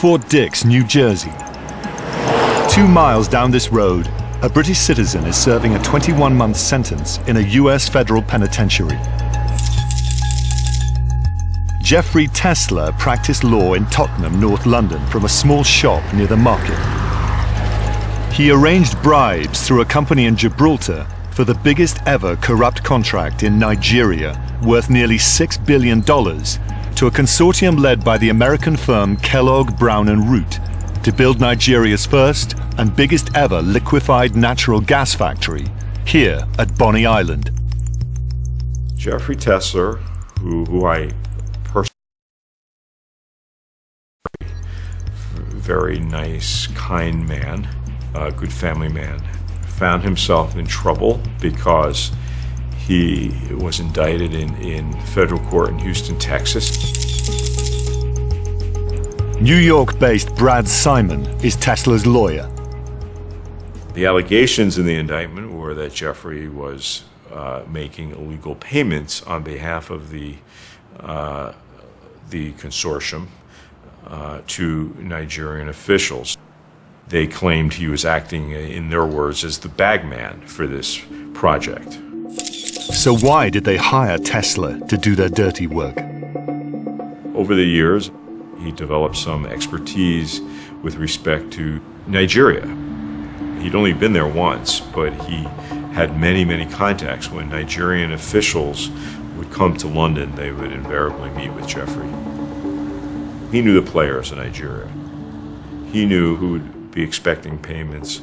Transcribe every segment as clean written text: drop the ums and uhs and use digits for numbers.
Fort Dix, New Jersey. 2 miles down this road, a British citizen is serving a 21-month sentence in a US federal penitentiary. Jeffrey Tessler practiced law in Tottenham, North London, from a small shop near the market. He arranged bribes through a company in Gibraltar for the biggest ever corrupt contract in Nigeria, worth nearly $6 billion, to a consortium led by the American firm Kellogg, Brown & Root, to build Nigeria's first and biggest ever liquefied natural gas factory here at Bonny Island. Jeffrey Tessler, who I personally, very nice, kind man, a good family man, found himself in trouble because he was indicted in federal court in Houston, Texas. New York-based Brad Simon is Tesler's lawyer. The allegations in the indictment were that Jeffrey was making illegal payments on behalf of the consortium to Nigerian officials. They claimed he was acting, in their words, as the bagman for this project. So why did they hire Tessler to do their dirty work? Over the years, he developed some expertise with respect to Nigeria. He'd only been there once, but he had many, many contacts. When Nigerian officials would come to London, they would invariably meet with Jeffrey. He knew the players in Nigeria. He knew who would be expecting payments,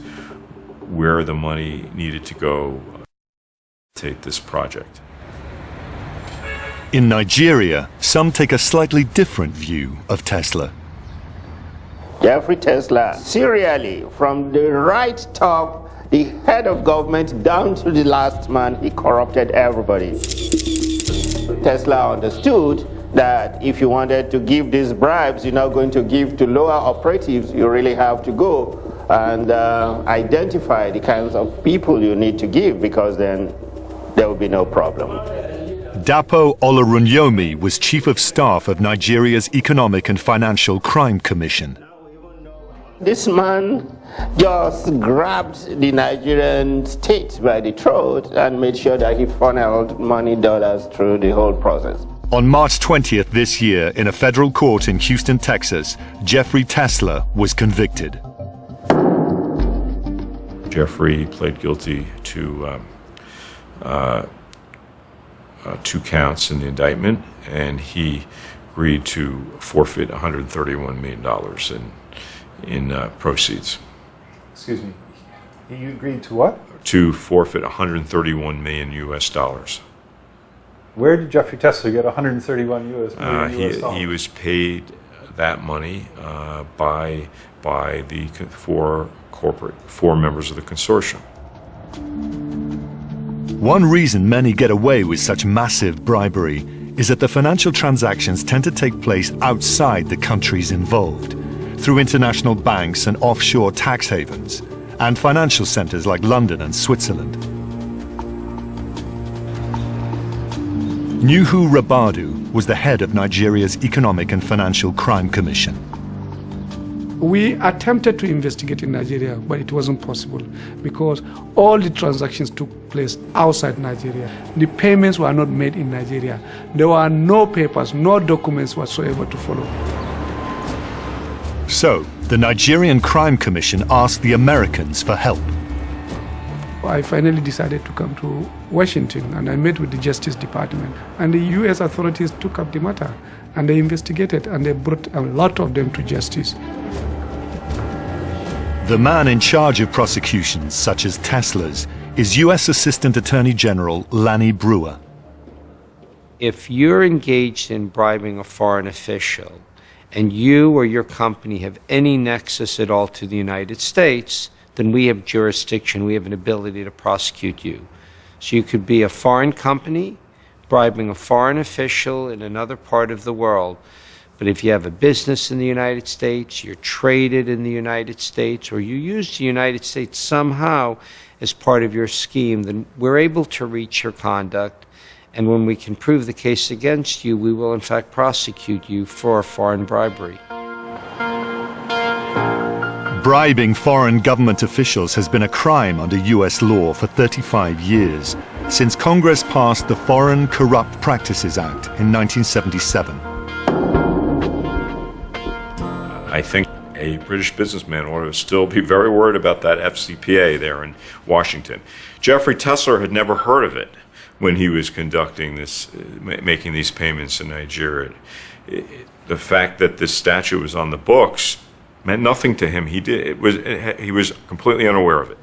where the money needed to go to take this project. In Nigeria, some take a slightly different view of Tessler. Jeffrey Tessler, serially, from the right top, the head of government, down to the last man, he corrupted everybody. Tessler understood that if you wanted to give these bribes, you're not going to give to lower operatives. You really have to go and identify the kinds of people you need to give, because then there will be no problem. Dapo Olorunyomi was Chief of Staff of Nigeria's Economic and Financial Crime Commission. This man just grabbed the Nigerian state by the throat and made sure that he funneled money, dollars through the whole process. On March 20th this year, in a federal court in Houston, Texas, Jeffrey Tessler was convicted. Jeffrey pled guilty to 2 counts in the indictment, and he agreed to forfeit $131 million in proceeds. Excuse me, you agreed to what? To forfeit $131 million US. Where did Jeffrey Tessler get $131 million US? He was paid that money by the four members of the consortium. One reason many get away with such massive bribery is that the financial transactions tend to take place outside the countries involved, through international banks and offshore tax havens, and financial centers like London and Switzerland. Nuhu Rabadu was the head of Nigeria's Economic and Financial Crime Commission. We attempted to investigate in Nigeria, but it wasn't possible because all the transactions took place outside Nigeria. The payments were not made in Nigeria. There were no papers, no documents whatsoever to follow. So, the Nigerian Crime Commission asked the Americans for help. I finally decided to come to Washington, and I met with the Justice Department. And the U.S. authorities took up the matter, and they investigated, and they brought a lot of them to justice. The man in charge of prosecutions, such as Tessler's, is U.S. Assistant Attorney General Lanny Brewer. If you're engaged in bribing a foreign official, and you or your company have any nexus at all to the United States, then we have jurisdiction, we have an ability to prosecute you. So you could be a foreign company bribing a foreign official in another part of the world, but if you have a business in the United States, you're traded in the United States, or you use the United States somehow as part of your scheme, then we're able to reach your conduct, and when we can prove the case against you, we will in fact prosecute you for foreign bribery. Bribing foreign government officials has been a crime under US law for 35 years, since Congress passed the Foreign Corrupt Practices Act in 1977. I think a British businessman ought to still be very worried about that FCPA there in Washington. Jeffrey Tessler had never heard of it when he was conducting this, making these payments in Nigeria. The fact that this statute was on the books meant nothing to him. He was completely unaware of it.